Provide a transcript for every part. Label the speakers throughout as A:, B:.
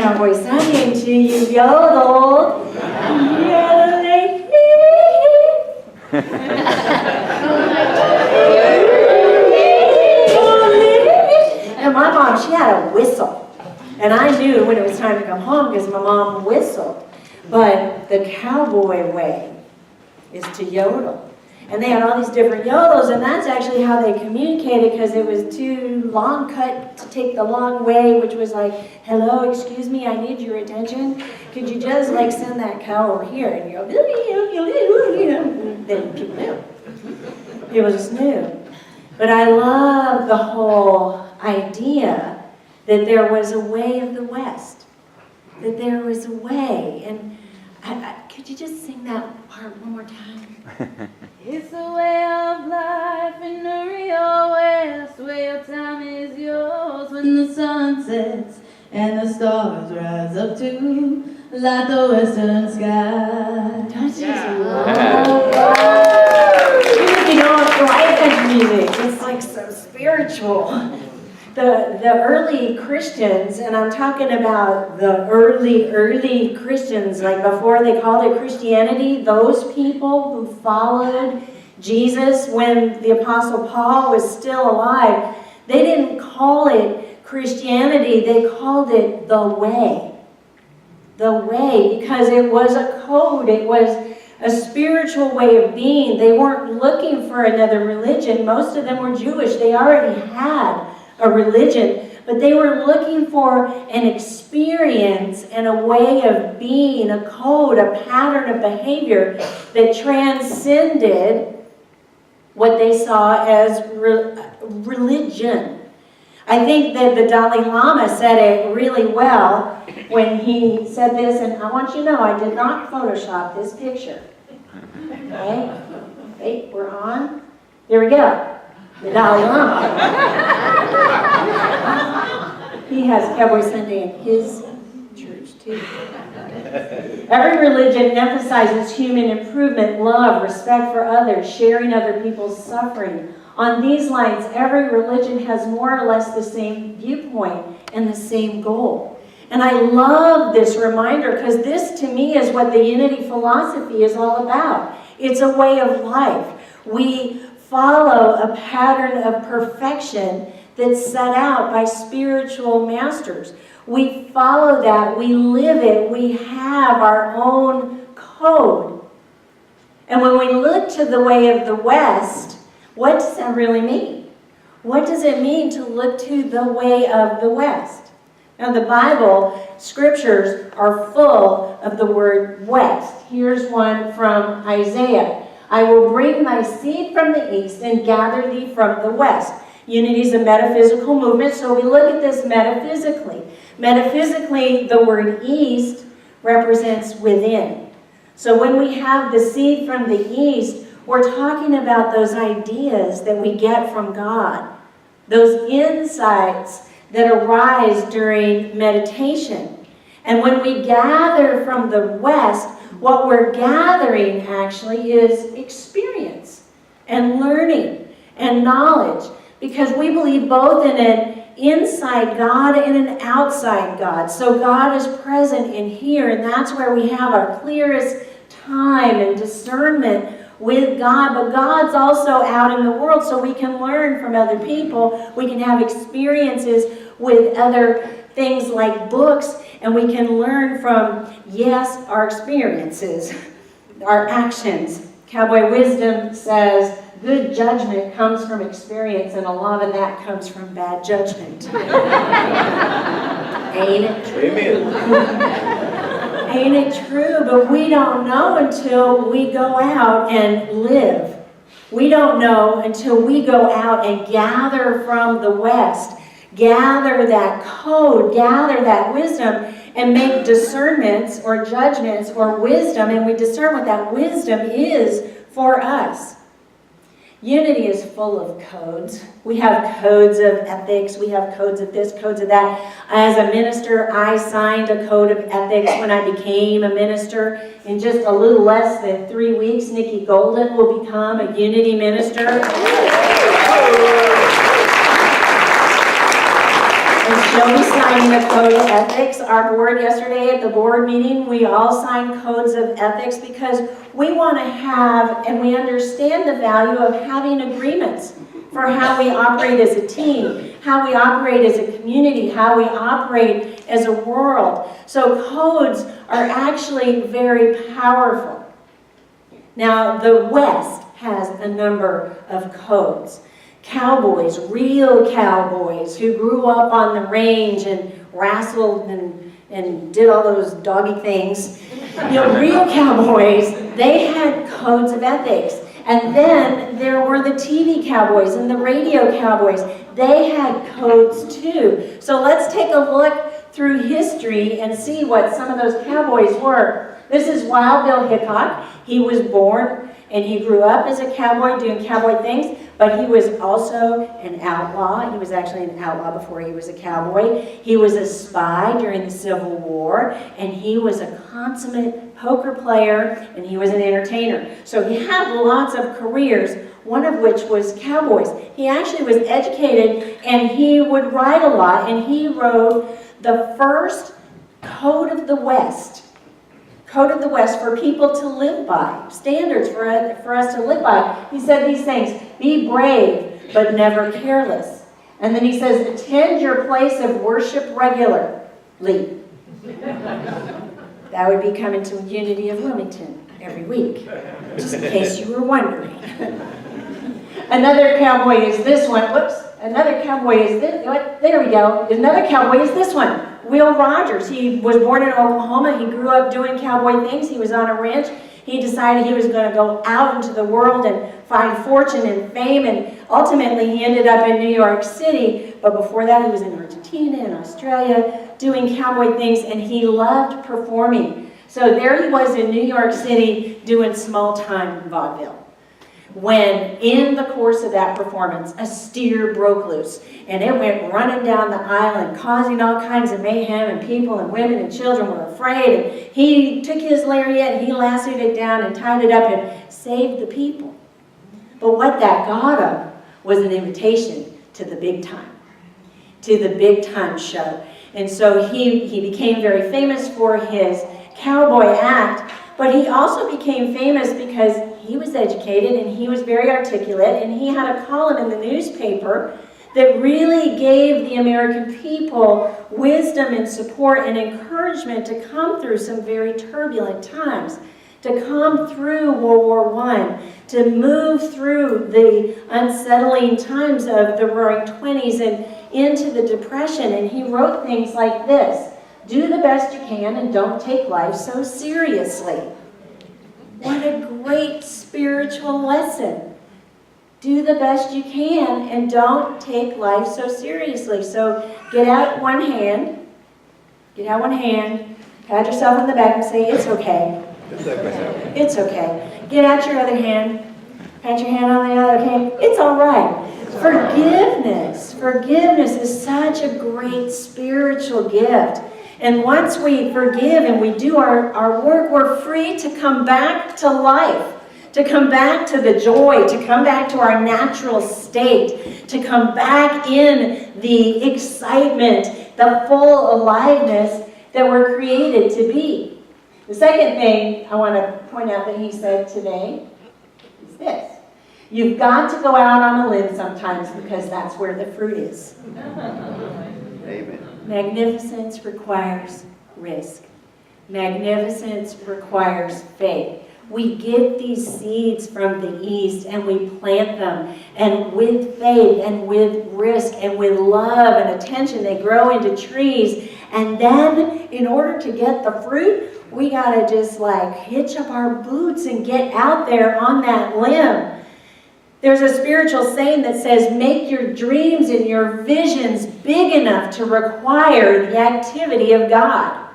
A: Cowboy Sunday until you yodeled. And my mom, she had a whistle. And I knew when it was time to come home because my mom whistled. But the cowboy way is to yodel. And they had all these different yodels, and that's actually how they communicated because it was too long cut to take the long way, which was like, hello, excuse me, I need your attention. Could you just like send that cow over here? And you go, then people knew. People just knew. But I love the whole idea that there was a way of the West. That there was a way. And could you just sing that part one more time?
B: It's the way of life in the real West, where your time is yours when the sun sets and the stars rise up to light the western sky.
A: Don't you love that? You know, life and music, it's like so spiritual. The early Christians, and I'm talking about the early Christians, like before they called it Christianity, those people who followed Jesus when the Apostle Paul was still alive, they didn't call it Christianity, they called it the way. The way, because it was a code, it was a spiritual way of being. They weren't looking for another religion. Most of them were Jewish. They already had a religion, but they were looking for an experience and a way of being, a code, a pattern of behavior that transcended what they saw as religion. I think that the Dalai Lama said it really well when he said this, and I want you to know I did not Photoshop this picture. Okay? Wait, we're on. Here we go. The Dalai Lama. He has Cowboy Sunday in his church too. Every religion emphasizes human improvement, love, respect for others, sharing other people's suffering. On these lines, every religion has more or less the same viewpoint and the same goal. And I love this reminder because this to me is what the Unity philosophy is all about. It's a way of life. We follow a pattern of perfection that's set out by spiritual masters. We follow that, we live it, we have our own code. And when we look to the way of the West, what does that really mean? What does it mean to look to the way of the West? Now the Bible, scriptures are full of the word West. Here's one from Isaiah. I will bring thy seed from the east and gather thee from the west. Unity is a metaphysical movement, so we look at this metaphysically. Metaphysically, the word east represents within. So when we have the seed from the east, we're talking about those ideas that we get from God, those insights that arise during meditation. And when we gather from the west, what we're gathering actually is experience and learning and knowledge, because we believe both in an inside God and an outside God. So God is present in here, and that's where we have our clearest time and discernment with God. But God's also out in the world, so we can learn from other people. We can have experiences with other things like books, and we can learn from, yes, our experiences, our actions. Cowboy wisdom says, good judgment comes from experience, and a lot of that comes from bad judgment. Ain't it true? Amen. Ain't it true? But we don't know until we go out and live. We don't know until we go out and gather from the West, gather that code, gather that wisdom, and make discernments or judgments or wisdom, and we discern what that wisdom is for us. Unity is full of codes. We have codes of ethics. We have codes of this, codes of that. As a minister, I signed a code of ethics when I became a minister. In just a little less than 3 weeks, Nikki Golden will become a Unity minister. And she'll be signing a code of ethics. Our board yesterday at the board meeting, we all signed codes of ethics because we want to have, and we understand the value of having agreements for how we operate as a team, how we operate as a community, how we operate as a world. So codes are actually very powerful. Now, the West has a number of codes. Cowboys, real cowboys who grew up on the range and wrestled and did all those doggy things. You know, real cowboys, they had codes of ethics. And then there were the TV cowboys and the radio cowboys. They had codes too. So let's take a look through history and see what some of those cowboys were. This is Wild Bill Hickok. He was born and he grew up as a cowboy doing cowboy things, but he was also an outlaw. He was actually an outlaw before he was a cowboy. He was a spy during the Civil War, and he was a consummate poker player, and he was an entertainer. So he had lots of careers, one of which was cowboys. He actually was educated, and he would write a lot, and he wrote the first Code of the West. Code of the West for people to live by, standards for us to live by. He said these things: be brave, but never careless. And then he says, attend your place of worship regularly. That would be coming to Unity of Wilmington every week, just in case you were wondering. Another cowboy is this one. Whoops. Another cowboy is this. There we go. Another cowboy is this one. Will Rogers. He was born in Oklahoma. He grew up doing cowboy things. He was on a ranch. He decided he was going to go out into the world and find fortune and fame, and ultimately he ended up in New York City. But before that, he was in Argentina and Australia doing cowboy things, and he loved performing. So there he was in New York City doing small-time vaudeville, when in the course of that performance, a steer broke loose, and it went running down the island, causing all kinds of mayhem, and people and women and children were afraid. And he took his lariat, he lassoed it down and tied it up and saved the people. But what that got him was an invitation to the big time, to the big time show. And so he became very famous for his cowboy act, but he also became famous because he was educated and he was very articulate, and he had a column in the newspaper that really gave the American people wisdom and support and encouragement to come through some very turbulent times, to come through World War I, to move through the unsettling times of the Roaring '20s and into the Depression. And he wrote things like this: do the best you can and don't take life so seriously. What a great spiritual lesson. Do the best you can and don't take life so seriously. So get out one hand, pat yourself on the back and say, it's okay. It's okay. Get out your other hand, pat your hand on the other hand. It's all right. Forgiveness is such a great spiritual gift. And once we forgive and we do our work, we're free to come back to life, to come back to the joy, to come back to our natural state, to come back in the excitement, the full aliveness that we're created to be. The second thing I want to point out that he said today is this: you've got to go out on a limb sometimes because that's where the fruit is. Amen. Magnificence requires risk. Magnificence requires faith. We get these seeds from the east and we plant them, and with faith and with risk and with love and attention, they grow into trees. And then in order to get the fruit, we got to just like hitch up our boots and get out there on that limb. There's a spiritual saying that says, make your dreams and your visions big enough to require the activity of God.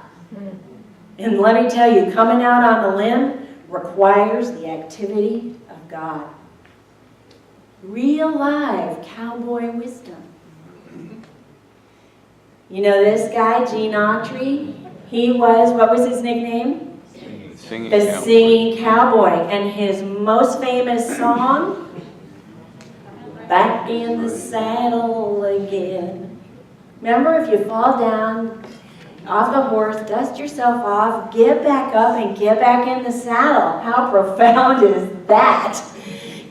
A: And let me tell you, coming out on a limb requires the activity of God. Real live cowboy wisdom. You know this guy, Gene Autry? He was, what was his nickname? Singing Cowboy. And his most famous song, back in the saddle again. Remember, if you fall down off the horse, dust yourself off, get back up and get back in the saddle. How profound is that?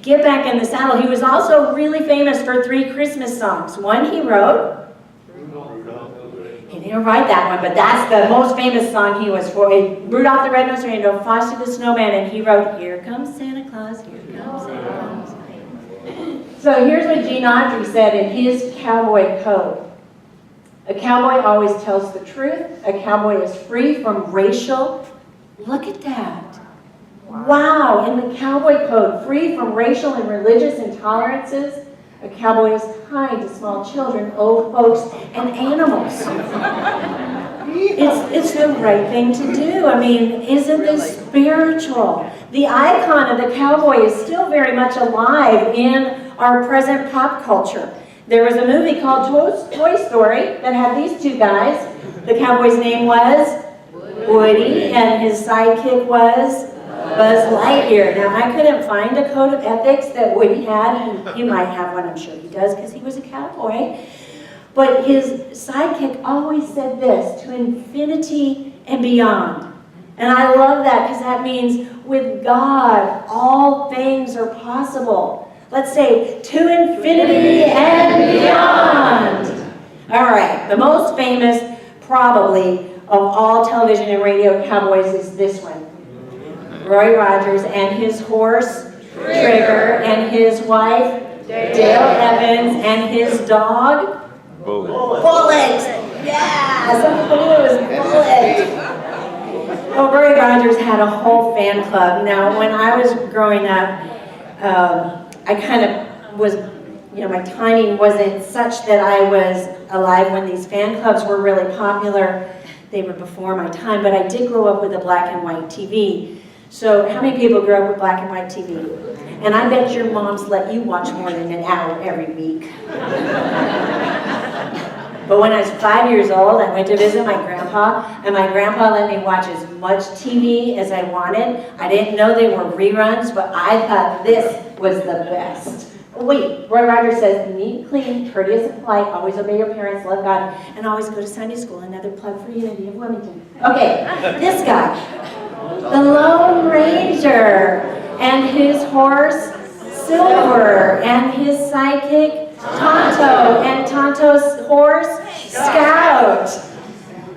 A: Get back in the saddle. He was also really famous for 3 Christmas songs. One he wrote. He didn't write that one, but that's the most famous song he was for. Rudolph the Red-Nosed Reindeer, Frosty the Snowman, and he wrote, "Here comes Santa Claus, here comes Santa Claus." So here's what Gene Autry said in his cowboy code. A cowboy always tells the truth. A cowboy is free from racial. Look at that. Wow, in the cowboy code, free from racial and religious intolerances. A cowboy is kind to small children, old folks, and animals. It's the right thing to do. I mean, isn't this spiritual? The icon of the cowboy is still very much alive in our present pop culture. There was a movie called Toy Story that had these 2 guys. The cowboy's name was Woody, and his sidekick was Buzz Lightyear. Now, I couldn't find a code of ethics that Woody had. He might have one, I'm sure he does, because he was a cowboy. But his sidekick always said this, to infinity and beyond. And I love that, because that means with God, all things are possible. Let's say, to infinity and beyond. All right, the most famous, probably, of all television and radio cowboys is this one. Roy Rogers and his horse, Trigger, and his wife, Dale Evans, and his dog, Bullet. Yeah, some people knew it was Bullet. Well, Roy Rogers had a whole fan club. Now, when I was growing up, I kind of was, my timing wasn't such that I was alive when these fan clubs were really popular. They were before my time, but I did grow up with a black and white TV. So how many people grew up with black and white TV? And I bet your moms let you watch more than an hour every week. But when I was 5 years old, I went to visit my grandpa, and my grandpa let me watch as much TV as I wanted. I didn't know they were reruns, but I thought this was the best. Wait, Roy Rogers says, neat, clean, courteous, and polite, always obey your parents, love God, and always go to Sunday school. Another plug for Unity of Wilmington. Okay, this guy, the Lone Ranger, and his horse, Silver, and his sidekick, Tonto, and Tonto's horse, Scout.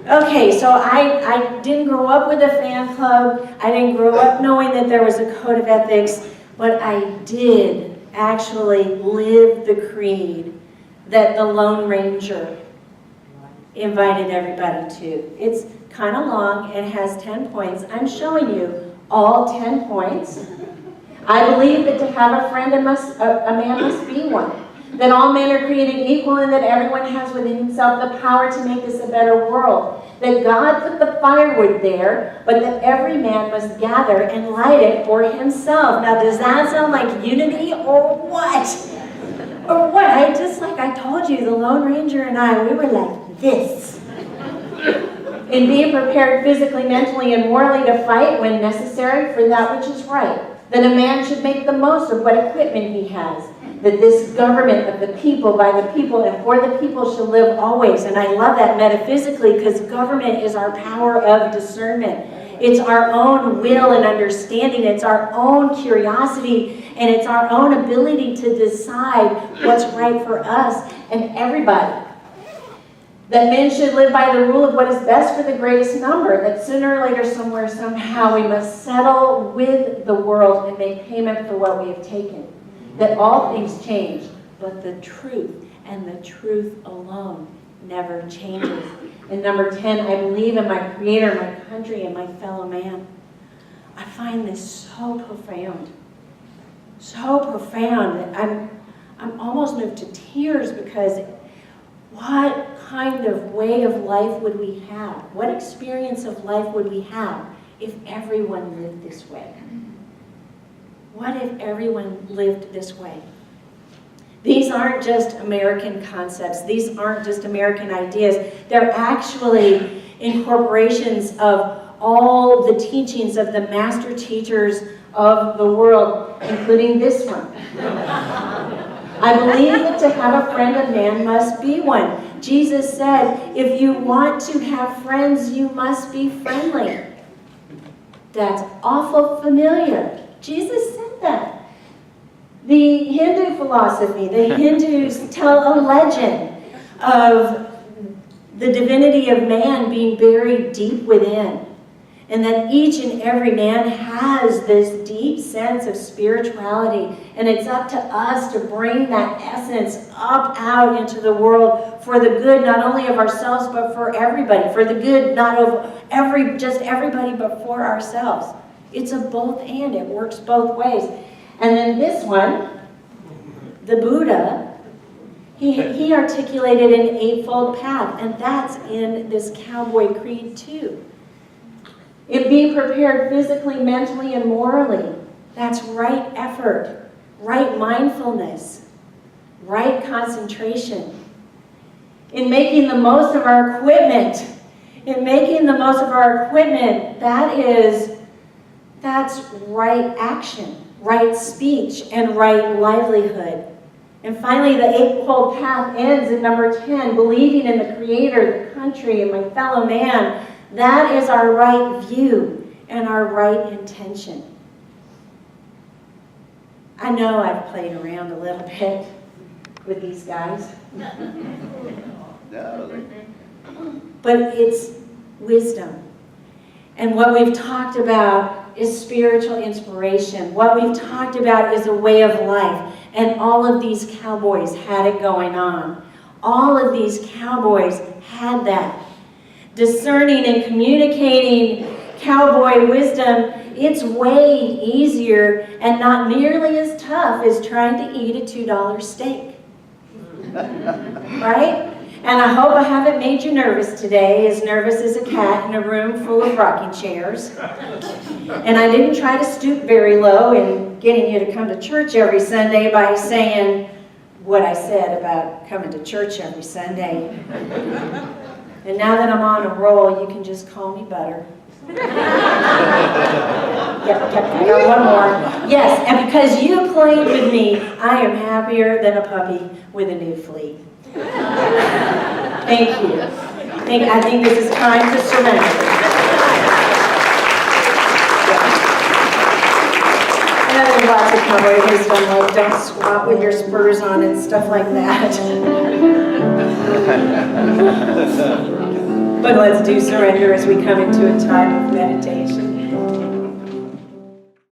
A: Okay, so I didn't grow up with a fan club. I didn't grow up knowing that there was a code of ethics, but I did actually live the creed that the Lone Ranger invited everybody to. It's kind of long and has 10 points. I'm showing you all 10 points. I believe that to have a friend, a man must be one. That all men are created equal and that everyone has within himself the power to make this a better world. That God put the firewood there, but that every man must gather and light it for himself. Now, does that sound like unity or what? Or what? I told you, the Lone Ranger and I, we were like this. In being prepared physically, mentally, and morally to fight when necessary for that which is right. That a man should make the most of what equipment he has. That this government of the people, by the people, and for the people shall live always. And I love that metaphysically because government is our power of discernment. It's our own will and understanding. It's our own curiosity, and it's our own ability to decide what's right for us and everybody. That men should live by the rule of what is best for the greatest number. That sooner or later, somewhere, somehow, we must settle with the world and make payment for what we have taken. That all things change, but the truth and the truth alone never changes. And number 10, I believe in my Creator, my country, and my fellow man. I find this so profound. So profound that I'm almost moved to tears because what kind of way of life would we have? What experience of life would we have if everyone lived this way? What if everyone lived this way? These aren't just American concepts. These aren't just American ideas. They're actually incorporations of all the teachings of the master teachers of the world, including this one. I believe that to have a friend, a man must be one. Jesus said, if you want to have friends, you must be friendly. That's awful familiar. Jesus said that. The Hindu philosophy, the Hindus tell a legend of the divinity of man being buried deep within. And that each and every man has this deep sense of spirituality. And it's up to us to bring that essence up out into the world for the good, not only of ourselves, but for everybody. For the good, not of just everybody, but for ourselves. It's a both and. It works both ways. And then this one, the Buddha, he articulated an eightfold path. And that's in this Cowboy Creed too. It being prepared physically, mentally, and morally. That's right effort, right mindfulness, right concentration. In making the most of our equipment, that's right action, right speech, and right livelihood. And finally, the eightfold path ends in number 10, believing in the Creator, the country, and my fellow man. That is our right view and our right intention. I know I've played around a little bit with these guys. But it's wisdom. And what we've talked about is spiritual inspiration. What we've talked about is a way of life. And all of these cowboys had it going on. All of these cowboys had that. Discerning and communicating cowboy wisdom, it's way easier and not nearly as tough as trying to eat a $2 steak. Right? And I hope I haven't made you nervous today, as nervous as a cat in a room full of rocking chairs. And I didn't try to stoop very low in getting you to come to church every Sunday by saying what I said about coming to church every Sunday. And now that I'm on a roll, you can just call me Butter. Yep, I got one more. Yes, and because you played with me, I am happier than a puppy with a new flea. Thank you. I think this is time to surrender. And there's lots of cowboy wisdom, like don't squat with your spurs on and stuff like that. But let's do surrender as we come into a time of meditation.